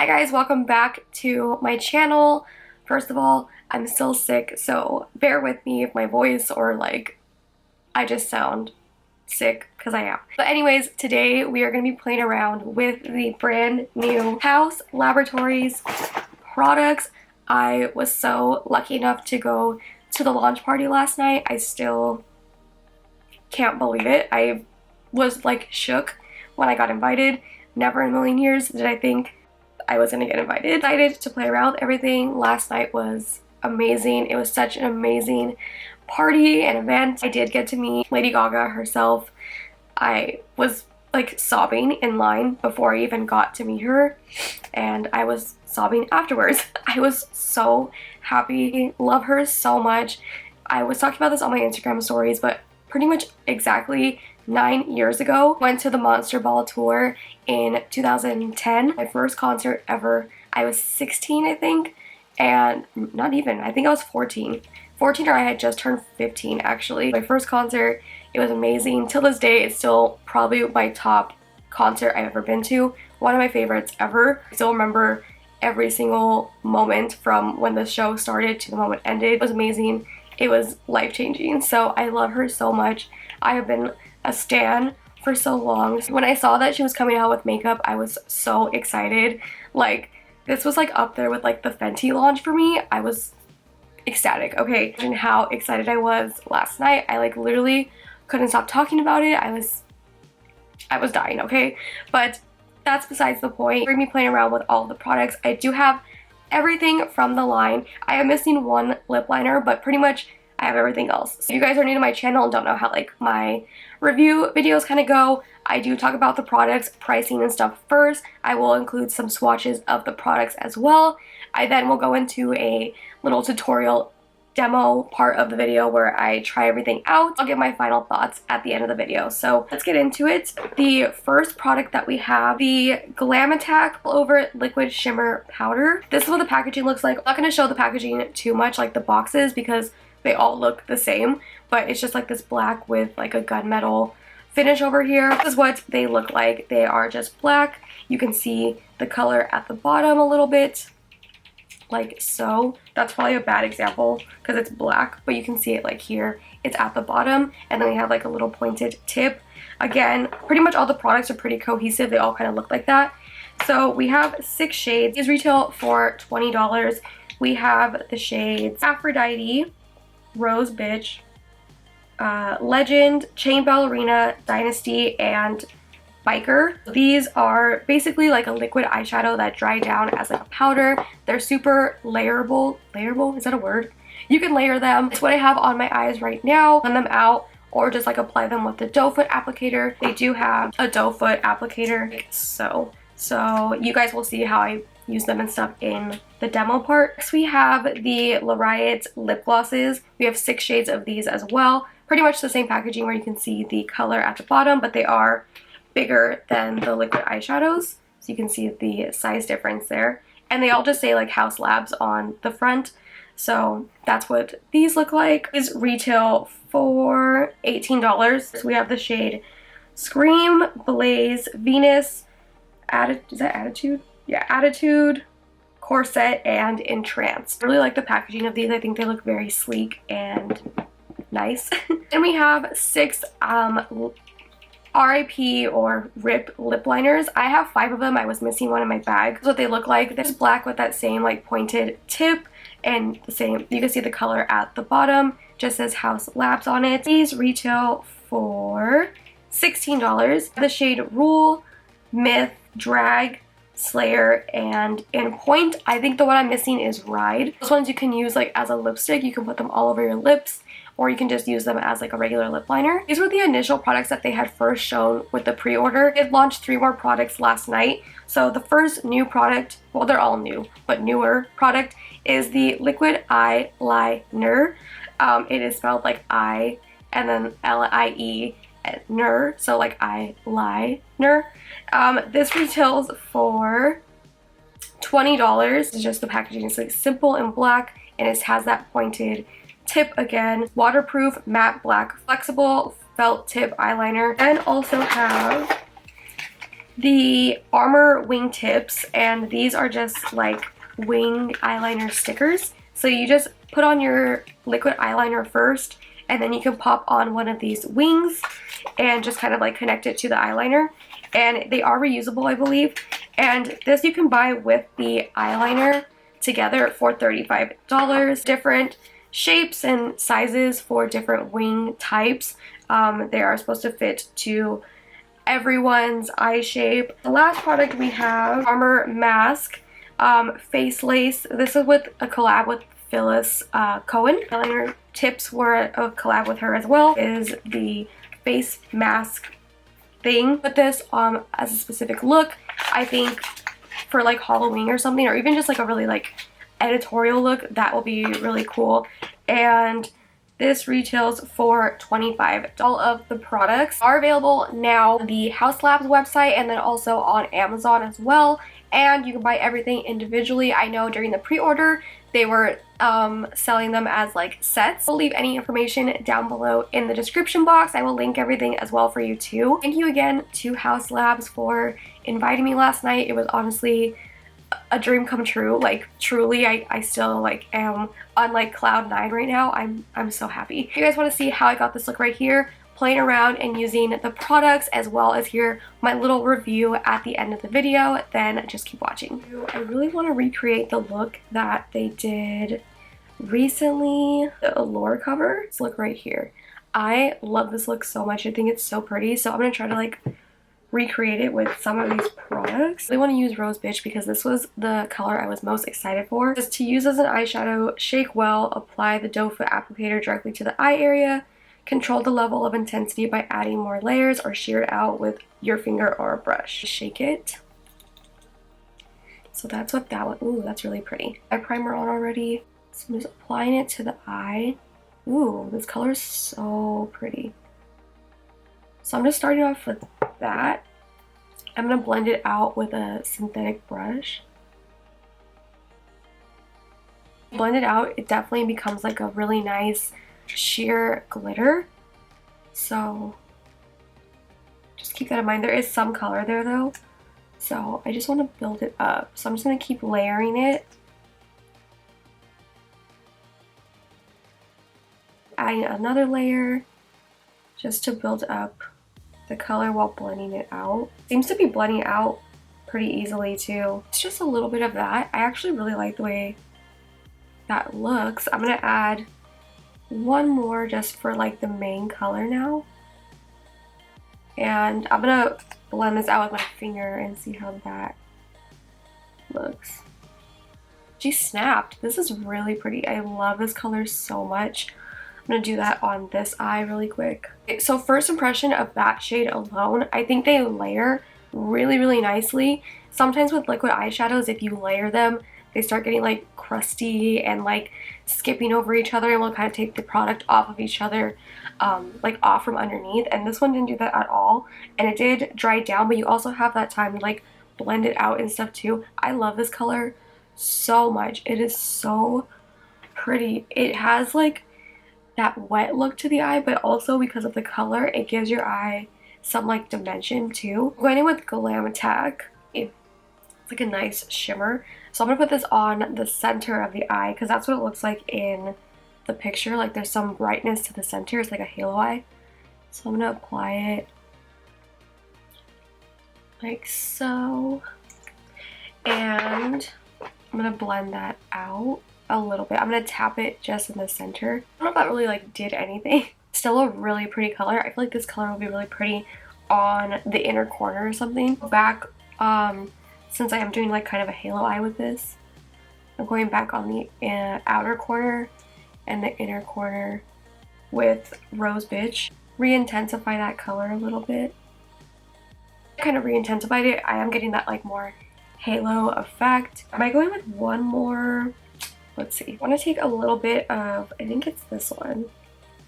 Hi guys, welcome back to my channel. First of all, I'm still sick, so bear with me if my voice or like I just sound sick, because I am. But anyways, today we are going to be playing around with the brand new HAUS Laboratories products. I was so lucky enough to go to the launch party last night. I still can't believe it. I was like shook when I got invited. Never in a million years did I think I was gonna get invited. Excited to play around with everything. Last night was amazing. It was such an amazing party and event. I did get to meet Lady Gaga herself. I was like sobbing in line before I even got to meet her, and I was sobbing afterwards. I was so happy. Love her so much. I was talking about this on my Instagram stories, but pretty much exactly 9 years ago, went to the Monster Ball tour in 2010. My first concert ever. I was 16, I think, and not even, I think I was 14, or I had just turned 15 actually. My first concert, it was amazing. Till this day, it's still probably my top concert I've ever been to. One of my favorites ever. I still remember every single moment from when the show started to the moment it ended. It was amazing. It was life-changing. So I love her so much. I have been a stan for so long. When I saw that she was coming out with makeup, I was so excited. Like, this was like up there with like the Fenty launch for me. I was ecstatic. Okay, and how excited I was last night. I like literally couldn't stop talking about it. I was dying, okay? But that's besides the point. We're gonna be playing around with all the products. I do have everything from the line. I am missing one lip liner, but pretty much I have everything else. So if you guys are new to my channel and don't know how like my review videos kind of go, I do talk about the products, pricing and stuff first. I will include some swatches of the products as well. I then will go into a little tutorial demo part of the video where I try everything out. I'll give my final thoughts at the end of the video. So let's get into it. The first product that we have, the Glam Attack Over Liquid Shimmer Powder. This is what the packaging looks like. I'm not going to show the packaging too much, like the boxes, because they all look the same, but it's just like this black with like a gunmetal finish over here. This is what they look like. They are just black. You can see the color at the bottom a little bit, like so. That's probably a bad example because it's black, but you can see it like here. It's at the bottom, and then we have like a little pointed tip. Again, pretty much all the products are pretty cohesive. They all kind of look like that. So we have 6 shades. These retail for $20. We have the shades Aphrodite, Rose Bitch, Legend, Chain Ballerina, Dynasty, and Biker. These are basically like a liquid eyeshadow that dry down as like a powder. They're super layerable. Layerable? Is that a word? You can layer them. It's what I have on my eyes right now. Blend them out or just like apply them with the doe foot applicator. They do have a doe foot applicator, like so you guys will see how I use them and stuff in the demo part. Next we have the Riot Lip Glosses. We have 6 shades of these as well. Pretty much the same packaging where you can see the color at the bottom, but they are bigger than the liquid eyeshadows. So you can see the size difference there. And they all just say like HAUS Labs on the front. So that's what these look like. These retail for $18. So we have the shade Scream, Blaze, Venus, is that Attitude? Yeah, Attitude, Corset, and Entrance. I really like the packaging of these. I think they look very sleek and nice. And we have 6 RIP or RIP lip liners. I have 5 of them. I was missing one in my bag. That's what they look like. They're just black with that same like pointed tip, and the same, you can see the color at the bottom. Just says HAUS Labs on it. These retail for $16. The shade Rule, Myth, Drag, Slayer, and In Point. I think the one I'm missing is Ride. Those ones you can use like as a lipstick. You can put them all over your lips, or you can just use them as like a regular lip liner. These were the initial products that they had first shown with the pre-order. They launched 3 more products last night. So the first new product, well, they're all new, but newer product is the Liquid Eye-Lie-Ner. It is spelled like I and then L-I-E Ner, so like Eye-Lie-Ner. This retails for $20. It's just the packaging is like simple and black, and it has that pointed tip again. Waterproof matte black flexible felt tip eyeliner, and also have the Armour wing tips, and these are just like wing eyeliner stickers. So you just put on your liquid eyeliner first, and then you can pop on one of these wings and just kind of like connect it to the eyeliner. And they are reusable, I believe. And this you can buy with the eyeliner together for $35. Different shapes and sizes for different wing types. They are supposed to fit to everyone's eye shape. The last product we have, Armour Masque face lace. This is with a collab with Phyllis Cohen. Eyeliner tips were a collab with her as well. Is the face mask thing. Put this as a specific look. I think for like Halloween or something, or even just like a really like editorial look, that will be really cool. And this retails for $25. All of the products are available now on the HAUS LABS website and then also on Amazon as well. And you can buy everything individually. I know during the pre-order they were selling them as like sets. I'll leave any information down below in the description box. I will link everything as well for you too. Thank you again to HAUS LABS for inviting me last night. It was honestly a dream come true. Like truly, I still like am on like cloud 9 right now. I'm so happy. If you guys want to see how I got this look right here, playing around and using the products, as well as hear my little review at the end of the video, then just keep watching. I really want to recreate the look that they did recently, the Allure cover. This look right here. I love this look so much. I think it's so pretty, so I'm gonna try to like recreate it with some of these products. I want to use Rose Bitch because this was the color I was most excited for. Just to use as an eyeshadow, shake well, apply the doe foot applicator directly to the eye area, control the level of intensity by adding more layers or shear it out with your finger or a brush. Shake it. So that's what that one, ooh, that's really pretty. Eye primer on already. So I'm just applying it to the eye. Ooh, this color is so pretty. So I'm just starting off with that. I'm going to blend it out with a synthetic brush. Blend it out, it definitely becomes like a really nice sheer glitter. So just keep that in mind. There is some color there though. So I just want to build it up. So I'm just going to keep layering it. Adding another layer just to build up the color while blending it out. Seems to be blending out pretty easily too. It's just a little bit of that. I actually really like the way that looks. I'm gonna add one more just for like the main color now. And I'm gonna blend this out with my finger and see how that looks. She snapped. This is really pretty. I love this color so much. I'm gonna do that on this eye really quick. Okay, so first impression of that shade alone, I think they layer really, really nicely. Sometimes with liquid eyeshadows, if you layer them, they start getting like crusty and like skipping over each other and will kind of take the product off of each other, like off from underneath. And this one didn't do that at all. And it did dry down, but you also have that time to like blend it out and stuff too. I love this color so much. It is so pretty. It has like that wet look to the eye, but also because of the color, it gives your eye some like dimension too. I'm going in with Glam Attack. It's like a nice shimmer. So I'm gonna put this on the center of the eye because that's what it looks like in the picture. Like there's some brightness to the center. It's like a halo eye. So I'm gonna apply it like so. And I'm gonna blend that out a little bit. I'm gonna tap it just in the center. I don't know if that really like did anything. Still a really pretty color. I feel like this color will be really pretty on the inner corner or something. Back, since I am doing like kind of a halo eye with this, I'm going back on the outer corner and the inner corner with Rose Bitch. Re-intensify that color a little bit. Kind of re-intensified it. I am getting that like more halo effect. Am I going with one more? Let's see. I want to take a little bit of, I think it's this one,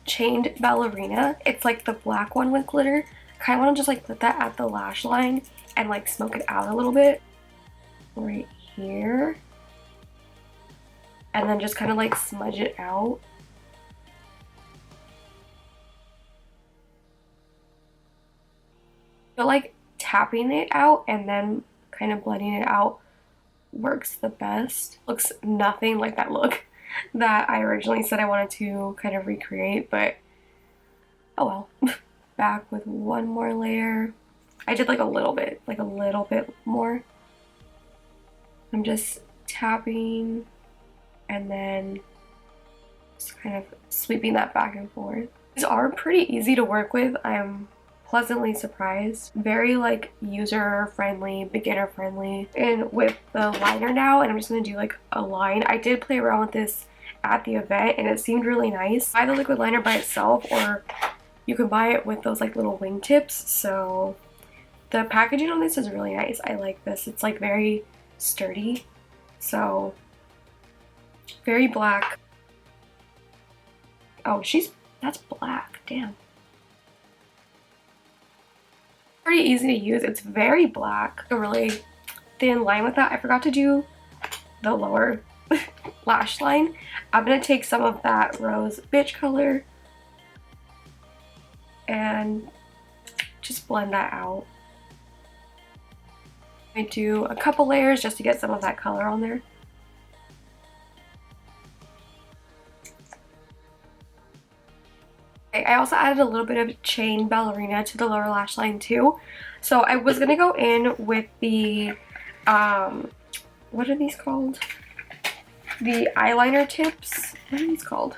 Chained Ballerina. It's like the black one with glitter. I kind of want to just like put that at the lash line and like smoke it out a little bit. Right here. And then just kind of like smudge it out. I feel like tapping it out and then kind of blending it out works the best. Looks nothing like that look that I originally said I wanted to kind of recreate, but oh well. Back with one more layer. I did like a little bit more. I'm just tapping and then just kind of sweeping that back and forth. These are pretty easy to work with. I'm pleasantly surprised. Very like user friendly, beginner friendly. And with the liner now, and I'm just gonna do like a line. I did play around with this at the event and it seemed really nice. Buy the liquid liner by itself, or you can buy it with those like little wingtips. So the packaging on this is really nice. I like this. It's like very sturdy. So very black. Oh, that's black. Damn. Pretty easy to use. It's very black. A really thin line with that. I forgot to do the lower lash line. I'm gonna take some of that rose bitch color and just blend that out. I do a couple layers just to get some of that color on there. I also added a little bit of chain ballerina to the lower lash line too. So I was gonna go in with the what are these called? The eyeliner tips. What are these called?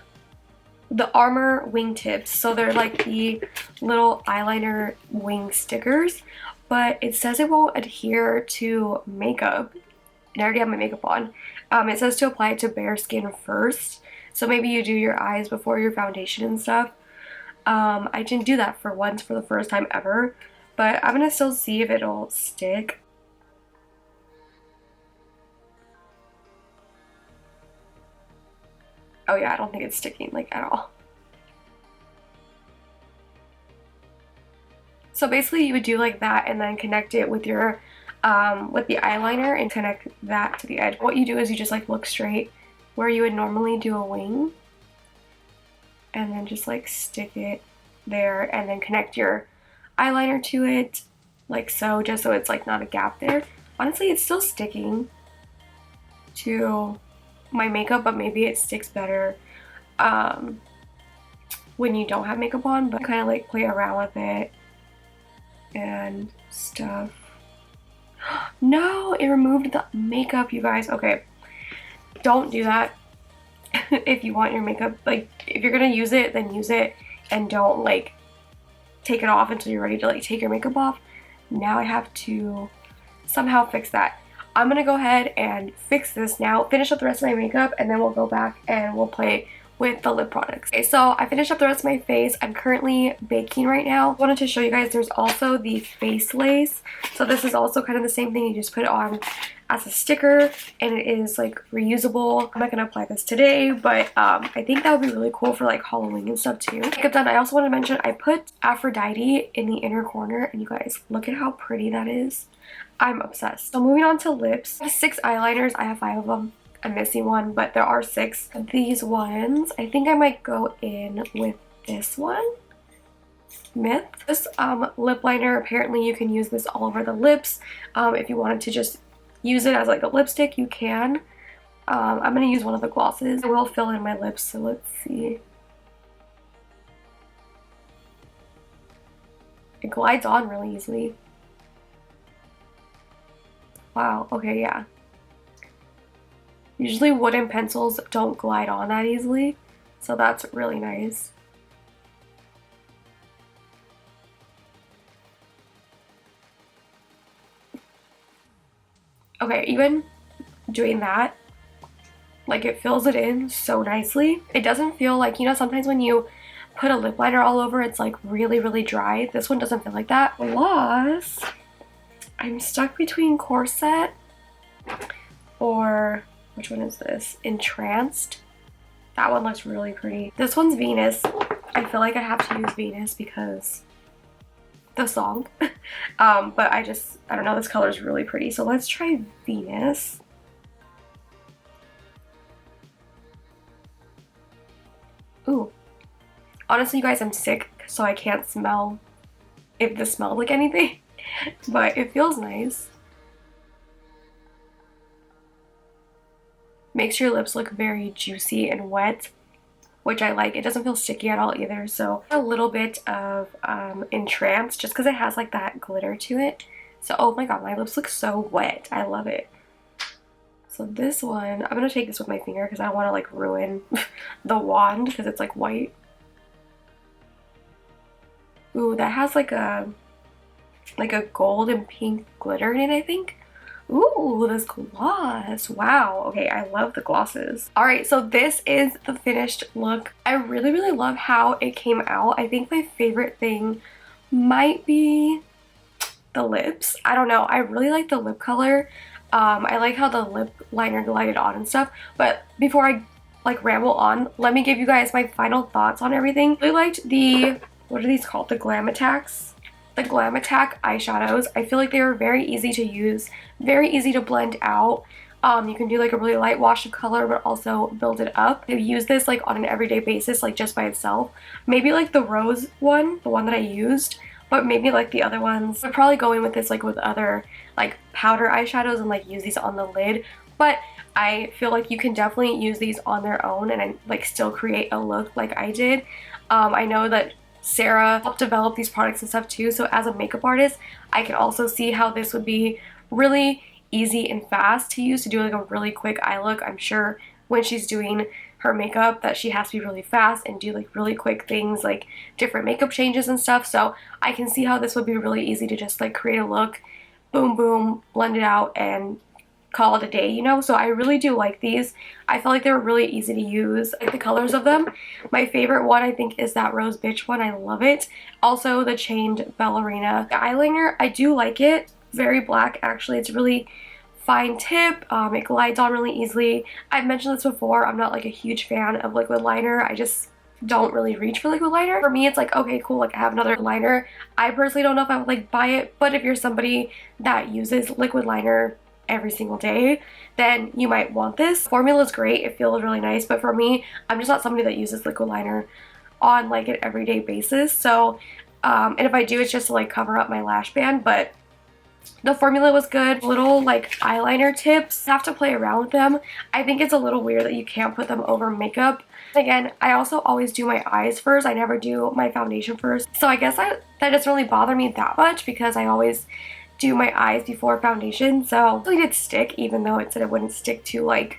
The Armour wing tips. So they're like the little eyeliner wing stickers, but it says it won't adhere to makeup. And I already have my makeup on. It says to apply it to bare skin first. So maybe you do your eyes before your foundation and stuff. I didn't do that for once for the first time ever, but I'm gonna still see if it'll stick. Oh yeah, I don't think it's sticking like at all. So basically you would do like that and then connect it with your with the eyeliner and connect that to the edge. What you do is you just like look straight where you would normally do a wing and then just like stick it there and then connect your eyeliner to it like so, just so it's like not a gap there. Honestly, it's still sticking to my makeup, but maybe it sticks better when you don't have makeup on, but kind of like play around with it and stuff. No, it removed the makeup, you guys. Okay, don't do that. If you want your makeup, like if you're gonna use it, then use it and don't like take it off until you're ready to like take your makeup off. Now I have to somehow fix that. I'm gonna go ahead and fix this now, finish up the rest of my makeup, and then we'll go back and we'll play with the lip products. Okay, so I finished up the rest of my face. I'm currently baking right now. I wanted to show you guys there's also the face lace. So this is also kind of the same thing. You just put it on as a sticker and it is like reusable. I'm not gonna apply this today, but I think that would be really cool for like Halloween and stuff too. Makeup done. I also want to mention I put Aphrodite in the inner corner, and you guys look at how pretty that is. I'm obsessed. So moving on to lips. I have 6 eyeliners. I have 5 of them. I'm missing one, but there are 6 of these ones. I think I might go in with this one. Myth. This lip liner, apparently you can use this all over the lips. If you wanted to just use it as like a lipstick, you can. I'm going to use one of the glosses. I will fill in my lips, so let's see. It glides on really easily. Wow, okay, yeah. Usually wooden pencils don't glide on that easily, so that's really nice. Okay, even doing that, like it fills it in so nicely. It doesn't feel like, you know, sometimes when you put a lip liner all over, it's like really, really dry. This one doesn't feel like that. Plus, I'm stuck between Corset or, which one is this? Entranced. That one looks really pretty. This one's Venus. I feel like I have to use Venus because the song. But I don't know, this color is really pretty. So let's try Venus. Ooh. Honestly, you guys, I'm sick, so I can't smell if this smells like anything. but it feels nice. Makes your lips look very juicy and wet, which I like. It doesn't feel sticky at all either. So a little bit of Entrance, just because it has like that glitter to it. So oh my god, my lips look so wet. I love it. So this one, I'm gonna take this with my finger because I don't want to like ruin the wand because it's like white. Ooh, that has like a gold and pink glitter in it, I think. Ooh, this gloss. Wow. Okay, I love the glosses. Alright, so this is the finished look. I really, really love how it came out. I think my favorite thing might be the lips. I don't know. I really like the lip color. I like how the lip liner glided on and stuff. But before I like ramble on, let me give you guys my final thoughts on everything. I really liked the, what are these called? The Glam Attacks. The Glam Attack eyeshadows. I feel like they were very easy to use, very easy to blend out. You can do like a really light wash of color but also build it up. You use this like on an everyday basis, like just by itself. Maybe like the rose one, the one that I used, but maybe like the other ones. I'd probably go in with this like with other like powder eyeshadows and like use these on the lid. But I feel like you can definitely use these on their own and like still create a look like I did. I know that Sarah helped develop these products and stuff too, so as a makeup artist I can also see how this would be really easy and fast to use to do like a really quick eye look. I'm sure when she's doing her makeup that she has to be really fast and do like really quick things like different makeup changes and stuff, so I can see how this would be really easy to just like create a look, boom boom, blend it out and call it a day, you know? So I really do like these. I feel like they were really easy to use. I like the colors of them. My favorite one I think is that Rose Bitch one. I love it. Also the Chained Ballerina. The eyeliner, I do like it. Very black actually. It's really fine tip. It glides on really easily. I've mentioned this before. I'm not like a huge fan of liquid liner. I just don't really reach for liquid liner. For me it's like, okay cool, like I have another liner. I personally don't know if I would like buy it, but if you're somebody that uses liquid liner every single day, then you might want this. Formula is great, it feels really nice, but for me, I'm just not somebody that uses liquid liner on like an everyday basis. So and if I do, it's just to like cover up my lash band. But the formula was good. Little like eyeliner tips, have to play around with them. I think it's a little weird that you can't put them over makeup. Again, I also always do my eyes first. I never do my foundation first, so I guess that doesn't really bother me that much because I always do my eyes before foundation. So it really did stick, even though it said it wouldn't stick to like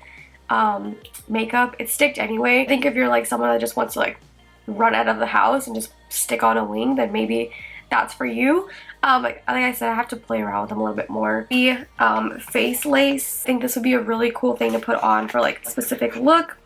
makeup. It sticked anyway. I think if you're like someone that just wants to like run out of the house and just stick on a wing, then maybe that's for you. Like I said, I have to play around with them a little bit more. The face lace, I think this would be a really cool thing to put on for like a specific look.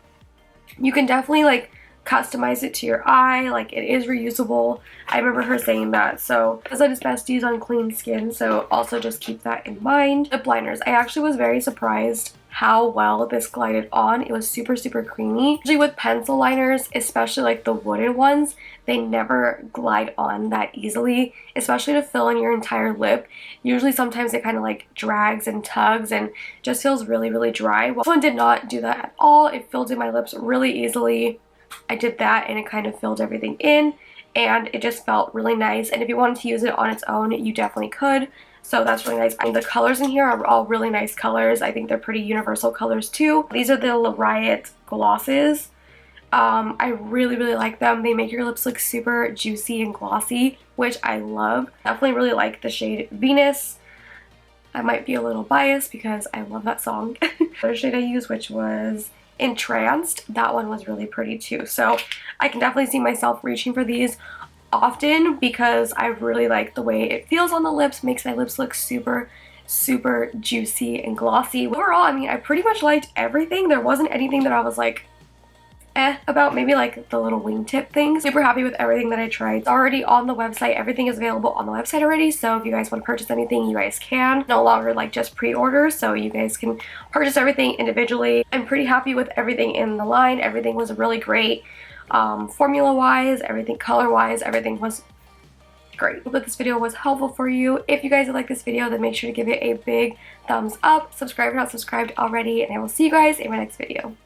You can definitely like customize it to your eye, like it is reusable. I remember her saying that, so as it is best to use on clean skin, so also just keep that in mind. Lip liners, I actually was very surprised how well this glided on. It was super super creamy. Usually with pencil liners, especially like the wooden ones, they never glide on that easily, especially to fill in your entire lip. Usually sometimes it kind of like drags and tugs and just feels really really dry. Well, this one did not do that at all. It filled in my lips really easily. I did that and it kind of filled everything in and it just felt really nice. And if you wanted to use it on its own, you definitely could. So that's really nice. And the colors in here are all really nice colors. I think they're pretty universal colors too. These are the Riot Glosses. I really really like them. They make your lips look super juicy and glossy, which I love. Definitely really like the shade Venus. I might be a little biased because I love that song. The other shade I used, which was Entranced, that one was really pretty too. So I can definitely see myself reaching for these often because I really like the way it feels on the lips. Makes my lips look super super juicy and glossy. Overall, I mean, I pretty much liked everything. There wasn't anything that I was like about. Maybe like the little wingtip things. Super happy with everything that I tried. It's already on the website. Everything is available on the website already, so if you guys want to purchase anything, you guys can. No longer like just pre-order, so you guys can purchase everything individually. I'm pretty happy with everything in the line. Everything was really great. Formula wise, everything color wise, everything was great. I hope that this video was helpful for you. If you guys like this video, then make sure to give it a big thumbs up. Subscribe if you're not subscribed already, and I will see you guys in my next video.